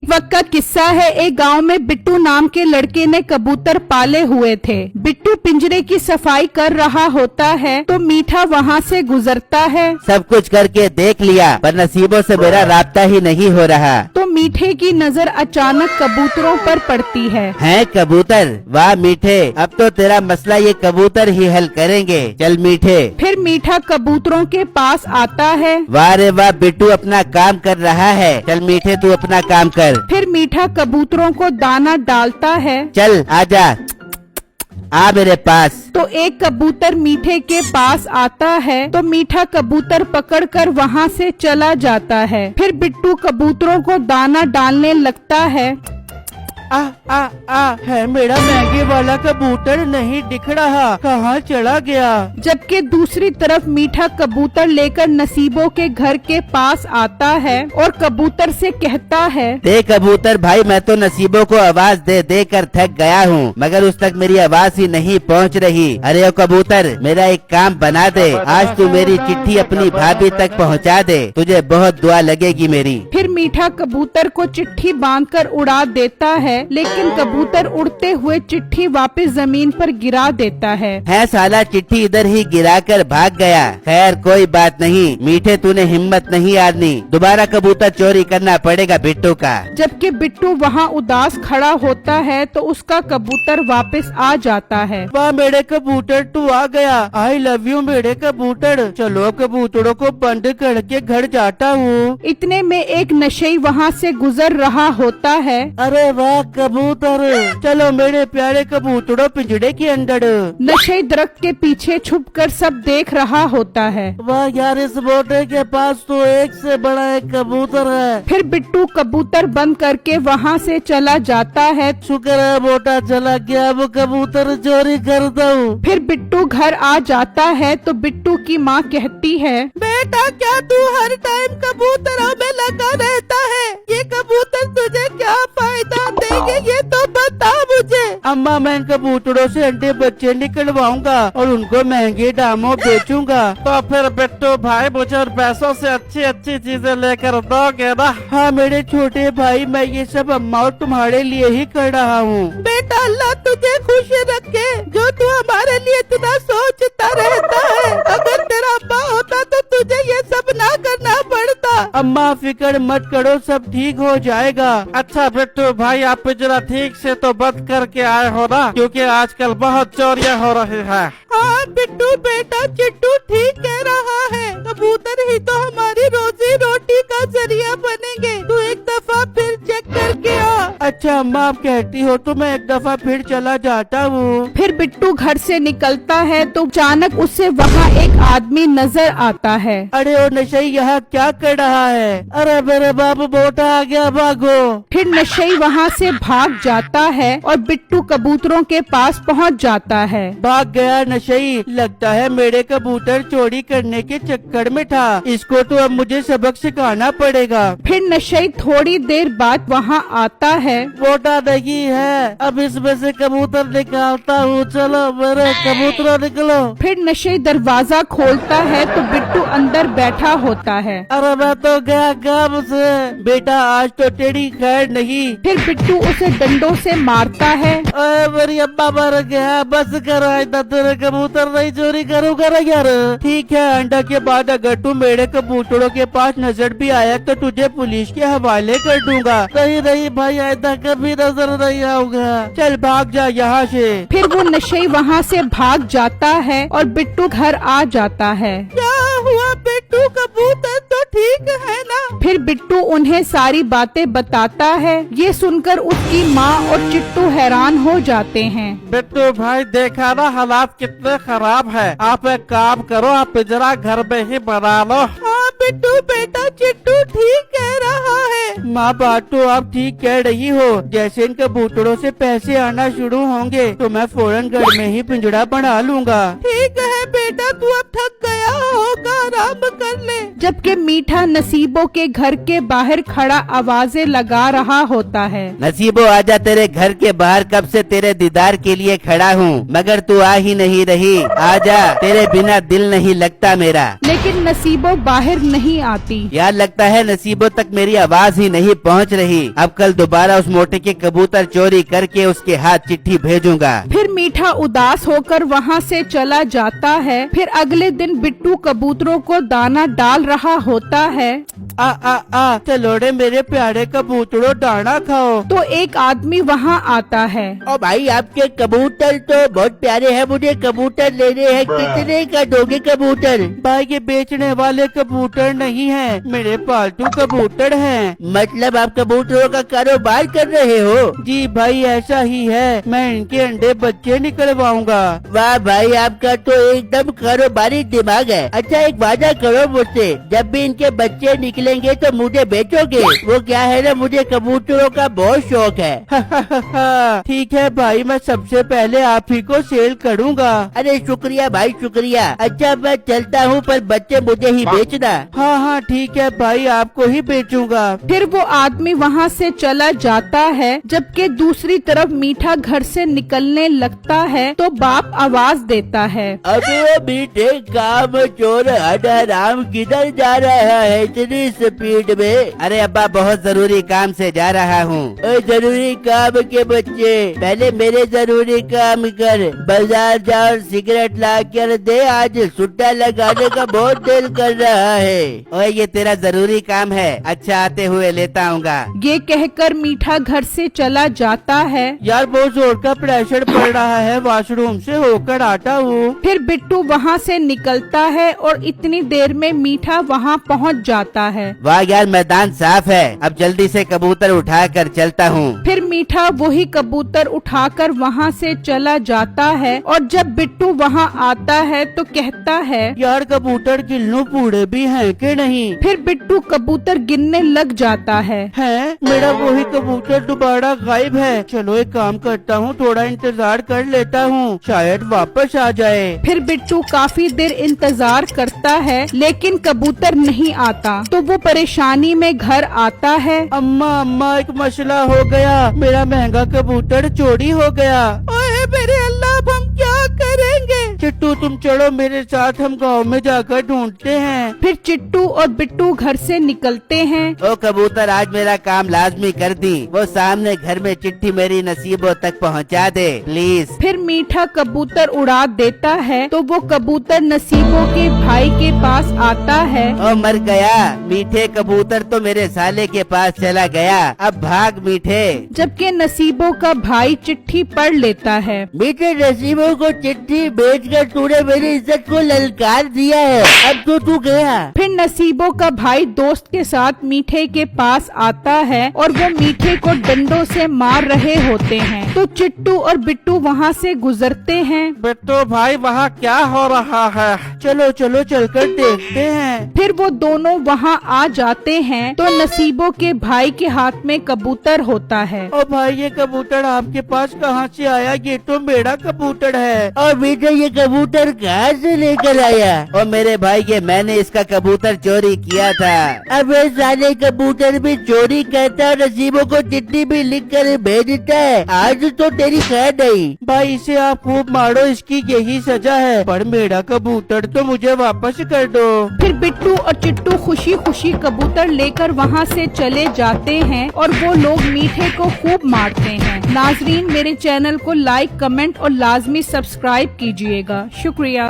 वक्त का किस्सा है। एक गांव में बिट्टू नाम के लड़के ने कबूतर पाले हुए थे। बिट्टू पिंजरे की सफाई कर रहा होता है तो मीठा वहां से गुजरता है। सब कुछ करके देख लिया पर नसीबों से मेरा राब्ता ही नहीं हो रहा। तो मीठे की नजर अचानक कबूतरों पर पड़ती है। हैं कबूतर? वाह मीठे, अब तो तेरा मसला ये कबूतर ही हल करेंगे। चल मीठे। फिर मीठा कबूतरों के पास आता है। वाह रे वाह, बिट्टू अपना काम कर रहा है। चल मीठे तू अपना काम कर। फिर मीठा कबूतरों को दाना डालता है। चल आजा, आ मेरे पास। तो एक कबूतर मीठे के पास आता है तो मीठा कबूतर पकड़कर वहाँ से चला जाता है। फिर बिट्टू कबूतरों को दाना डालने लगता है। आ आ आ है मेरा मैगी वाला कबूतर नहीं दिख रहा, कहाँ चला गया? जबकि दूसरी तरफ मीठा कबूतर लेकर नसीबों के घर के पास आता है और कबूतर से कहता है, देख कबूतर भाई, मैं तो नसीबों को आवाज दे दे कर थक गया हूँ, मगर उस तक मेरी आवाज ही नहीं पहुँच रही। अरे ओ कबूतर, मेरा एक काम बना दे, आज तू मेरी चिट्ठी अपनी भाभी तक पहुँचा दे, तुझे बहुत दुआ लगेगी मेरी। फिर मीठा कबूतर को चिट्ठी बांधकर उड़ा देता है, लेकिन कबूतर उड़ते हुए चिट्ठी वापस जमीन पर गिरा देता है साला चिट्ठी इधर ही गिराकर भाग गया। खैर कोई बात नहीं मीठे, तूने हिम्मत नहीं हारनी, दोबारा कबूतर चोरी करना पड़ेगा बिट्टू का। जबकि बिट्टू वहाँ उदास खड़ा होता है तो उसका कबूतर वापस आ जाता है। वाह मेरे कबूतर, तू आ गया। आई लव यू मेरे कबूतर। चलो कबूतरों को बंद करके घर जाता हूँ। इतने में एक नशेई वहाँ से गुजर रहा होता है। अरे वाह कबूतर, चलो मेरे प्यारे कबूतरों पिंजरे के अंदर। नशे दरख्त के पीछे छुपकर सब देख रहा होता है। वाह यार, इस बोटे के पास तो एक से बड़ा एक कबूतर है। फिर बिट्टू कबूतर बंद करके वहाँ से चला जाता है। शुक्र है बोटा चला गया, वो कबूतर चोरी करता हूँ। फिर बिट्टू घर आ जाता है तो बिट्टू की माँ कहती है, बेटा क्या तू हर टाइम कबूतरों में लगा रहता है? ये कबूतर तुझे क्या फायदा देंगे ये तो बता मुझे। अम्मा, मैं कबूतरों से अंडे बच्चे निकलवाऊंगा और उनको महंगे दामों बेचूंगा। तो फिर बिट्टू भाई मुझे पैसों से अच्छी अच्छी चीजें लेकर दोगे ना? हाँ मेरे छोटे भाई, मैं ये सब अम्मा और तुम्हारे लिए ही कर रहा हूँ। बेटा अल्लाह तुझे खुश रखे, जो तू हमारे लिए इतना सोचता रहता है। अगर तेरा अब्बा होता तो तुझे ये सब ना करना पड़ता। अम्मा फिक्र मत करो, सब ठीक हो जाएगा। अच्छा बिट्टू भाई, आप जरा ठीक से तो बंद करके आए हो ना, क्योंकि आजकल बहुत चोरियां हो रही है। हाँ बिट्टू बेटा, चिट्टू ठीक कह रहा है, कबूतर ही तो हमारी रोजी रोटी का जरिया बनेंगे। तू एक दफा फिर चेक करके आ। अच्छा अम्मा, आप कहती हो तो मैं एक दफा फिर चला जाता हूँ। फिर बिट्टू घर से निकलता है तो अचानक उसे वहाँ एक आदमी नजर आता है। अरे ओ नशई, यहाँ क्या कर रहा है? अरे मेरे बाप, बोटा आ गया, भागो। फिर नशई वहाँ से भाग जाता है और बिट्टू कबूतरों के पास पहुँच जाता है। भाग गया नशई, लगता है मेरे कबूतर चोरी करने के चक्कर में था। इसको तो अब मुझे सबक सिखाना पड़ेगा। फिर नशई थोड़ी देर बाद वहाँ आता है। बोटा नहीं है, अब इसमें से कबूतर निकालता हूँ। चलो मेरे कबूतर निकलो। फिर नशई दरवाजा खोलता है तो बिट्टू अंदर बैठा होता है। अरे मैं तो गया काम से। बेटा आज तो तेरी खैर नहीं। फिर बिट्टू उसे डंडों से मारता है। मेरी अम्मा मर गया, बस करो, इतना तेरे कबूतर नहीं चोरी करूँगा ना यार। ठीक है, अंडा के बाद अगर तू मेरे कबूतरों के पास नजर भी आया तो तुझे पुलिस के हवाले कर दूंगा। नहीं नहीं भाई, ऐसा कभी नजर नहीं आऊंगा। चल भाग जा यहाँ से। फिर वो नशई वहाँ से भाग जाता है और बिट्टू घर आ जाता है। क्या हुआ बिट्टू, कबूतर तो ठीक है ना? फिर बिट्टू उन्हें सारी बातें बताता है। ये सुनकर उसकी माँ और चिट्टू हैरान हो जाते हैं। बिट्टू भाई, देखा ना हालात कितने खराब है। आप एक काम करो, आप पिंजरा घर में ही बना लो। हाँ बिट्टू बेटा, चिट्टू ठीक कह रहा है। माँ बात तो आप ठीक कह रही हो। जैसे इन कबूतरों से पैसे आना शुरू होंगे तो मैं फौरन घर में ही पिंजरा बना लूंगा। ठीक है बेटा, तू अब थक गया होगा। का आराम कर ले। जबकि मीठा नसीबों के घर के बाहर खड़ा आवाजें लगा रहा होता है। नसीबो आजा, तेरे घर के बाहर कब से तेरे दीदार के लिए खड़ा हूँ, मगर तू आ ही नहीं रही। आजा, तेरे बिना दिल नहीं लगता मेरा। लेकिन नसीबों बाहर नहीं आती। यार लगता है नसीबों तक मेरी आवाज ही नहीं पहुँच रही। अब कल दोबारा उस मोटे के कबूतर चोरी करके उसके हाथ चिट्ठी भेजूंगा। फिर मीठा उदास होकर वहाँ से चला जाता है। फिर अगले दिन बिट्टू कबूतरों को दाना डाल रहा होता है। चलो रे मेरे प्यारे कबूतरों, दाना खाओ। तो एक आदमी वहाँ आता है। ओ भाई, आपके कबूतर तो बहुत प्यारे हैं, मुझे कबूतर लेने हैं। कितने का दोगे कबूतर? भाई ये बेचने वाले कबूतर नहीं हैं, मेरे पालतू कबूतर हैं। मतलब आप कबूतरों का कारोबार कर रहे हो? जी भाई ऐसा ही है, मैं इनके अंडे बच्चे निकलवाऊंगा। वाह भाई, आपका तो एकदम कारोबारी दिमाग है। अच्छा एक वादा करो मुझसे, जब भी इनके बच्चे निकलेंगे तो मुझे बेचोगे? वो क्या है ना, मुझे कबूतरों का बहुत शौक है। ठीक है भाई, मैं सबसे पहले आप ही को सेल करूँगा। अरे शुक्रिया भाई शुक्रिया। अच्छा मैं चलता हूँ, पर बच्चे मुझे ही बेचना। हाँ हाँ ठीक है भाई, आपको ही बेचूंगा। फिर वो आदमी वहाँ से चला जाता है। जबकि दूसरी तरफ मीठा घर से निकलने लगता है तो बाप आवाज देता है। अबे मीठे काम चोर हराम, किधर जा रहा है इतनी स्पीड में? अरे अब्बा, बहुत जरूरी काम से जा रहा हूँ। जरूरी काम के बच्चे, पहले मेरे जरूरी काम कर। बाजार जा और सिगरेट ला कर दे, आज सुट्टा लगाने का बहुत दिल कर रहा है। ओए ये तेरा जरूरी काम है, अच्छा आते हुए लेता आऊंगा। ये कहकर मीठा घर से चला जाता है। यार बहुत जोर का प्रेशर पड़ रहा है, वॉशरूम से होकर आता हूँ। फिर बिट्टू वहाँ से निकलता है और इतनी देर में मीठा वहाँ पहुँच जाता है। वाह यार, मैदान साफ है, अब जल्दी से कबूतर उठा कर चलता हूँ। फिर मीठा वही कबूतर उठाकर वहाँ से चला जाता है और जब बिट्टू वहाँ आता है तो कहता है, यार कबूतर गिल्लू पूड़े भी हैं कि नहीं? फिर बिट्टू कबूतर गिनने लग जाता है। मेरा वही कबूतर दोबारा गायब है। चलो एक काम करता हूँ, थोड़ा इंतजार कर लेता हूँ, शायद वापस आ जाए। फिर बिट्टू काफी देर इंतजार करता है लेकिन कबूतर नहीं आता तो वो परेशानी में घर आता है। अम्मा एक मसला हो गया, मेरा महंगा कबूतर चोरी हो गया। ओए मेरे अल्लाह, अब हम क्या करेंगे? चिट्टू तुम चलो मेरे साथ, हम गांव में जाकर ढूंढते हैं। फिर चिट्टू और बिट्टू घर से निकलते हैं। ओ कबूतर, आज मेरा काम लाजमी कर दी, वो सामने घर में चिट्ठी मेरी नसीबों तक पहुंचा दे प्लीज। फिर मीठा कबूतर उड़ा देता है तो वो कबूतर नसीबों के भाई के पास आता है। ओ मर गया, मीठे कबूतर तो मेरे साले के पास चला गया, अब भाग मीठे। जबकि नसीबों का भाई चिट्ठी पढ़ लेता है। मीठे नसीबों को चिट्ठी भेजकर तूने मेरी इज्जत को ललकार दिया है, अब तो तू गया। फिर नसीबों का भाई दोस्त के साथ मीठे के पास आता है और वो मीठे को डंडों से मार रहे होते हैं तो चिट्टू और बिट्टू वहाँ से गुजरते हैं। बिट्टू भाई वहाँ क्या हो रहा है? चलो चलो चलकर देखते हैं। फिर वो दोनों वहाँ आ जाते हैं तो नसीबों के भाई के हाथ में कबूतर होता है। ओ भाई, ये कबूतर आपके पास कहाँ से आया? ये तो मेरा कबूतर है। और बेटा ये कबूतर कहाँ से लेकर आया? और मेरे भाई, ये मैंने इसका कबूतर चोरी किया था। अब ये साले कबूतर भी चोरी करता है, नसीबों को चिट्ठी भी लिख कर भेजता है। आज तो तेरी खैर नहीं। भाई इसे आप खूब मारो, इसकी यही सजा है, पर मेरा कबूतर तो मुझे वापस कर दो। फिर बिट्टू और चिट्टू खुशी खुशी कबूतर लेकर वहाँ से चले जाते हैं और वो लोग मीठे को खूब मारते हैं। नाजरीन, मेरे चैनल को लाइक, कमेंट और लाजमी सब्सक्राइब कीजिएगा। शुक्रिया।